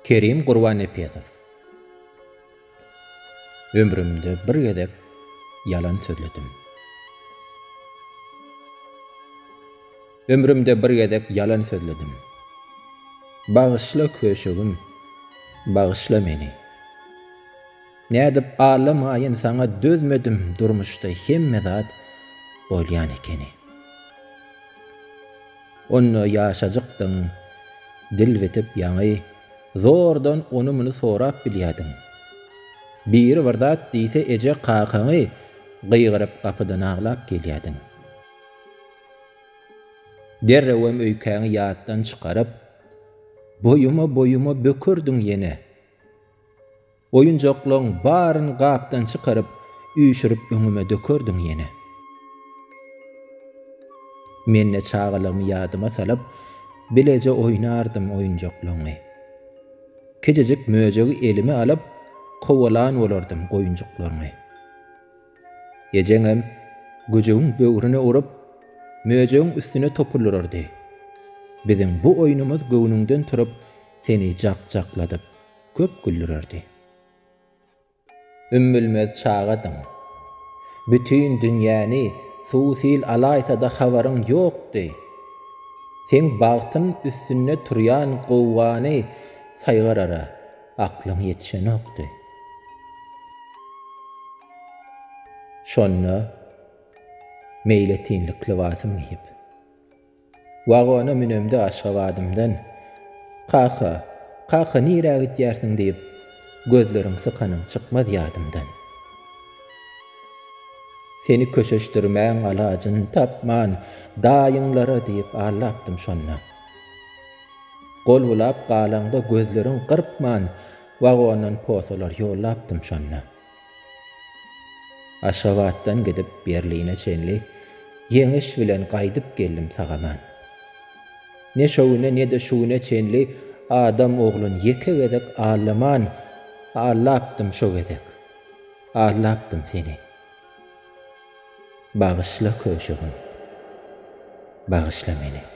Kerim Gurban Epezow. Ömrümde bir gezek yalan sözledim. Ömrümde bir gezek yalan sözledim. Bağışla köşegim, bağışla meni. Nädip ağlamaýyn sana dözmedim durmuşda hemme zat bolýan ekeni. Onu ýaşajykdyň, dil vetip ýaňy, zordan onu muny sorap bilýädiň. Bir zat diýse eje qaqaňy gyýgyryp gapydan aglap gelýädiň. Derrewem öýkäňi ýatdan çykaryp, boýuma bökürdüň ýene. Oyunjokluň baryn gapdan çykaryp, üýşürip öňüme dökürdüň ýene. Menne çağalamy ýadyma salyp, bileje oýnardym oyunjokluňy. Kejejik möjegi elime alyp, kowalan bolardym goýunjuklaryny. Ejeňem güjüň böwrüne urup, möjegiň üstüne topulurardy. Bizim bu oýnumyz göwnüňden turup, seni jak-jakladyp, köp güldürerdi. Ümmülmez çağadyň. Bütün dünýäni susil alaýsa-da habaryň ýokdy. Sen bagtyn üstüne turýan gowwany saýgarara aklyň ýetişen okdy. Şonna meýle tinlikli wasym giyip. Wagona münemde aşgawadymdan Qaqa nirä gitýärsiň diýip, gözleriň sykanyň çykmaz ýadymdan. Seni köşeşdirmäň alajyn tapman daýyňlara diýip ağlapdym şonna. Gol bulap galanda gözleriň gyrpman, wagondan posalar ýollapdym şonna. Aşgabatdan gidip Berline çenli, ýeňiş bilen gaýdyp geldim sagaman. Ne şowuna ne de şuwuna çenli adam oglun ýeke gezek ağlaman, ağlapdym şo gezek. Ağlapdym seni. Bağışla köşegim, bağışla meni.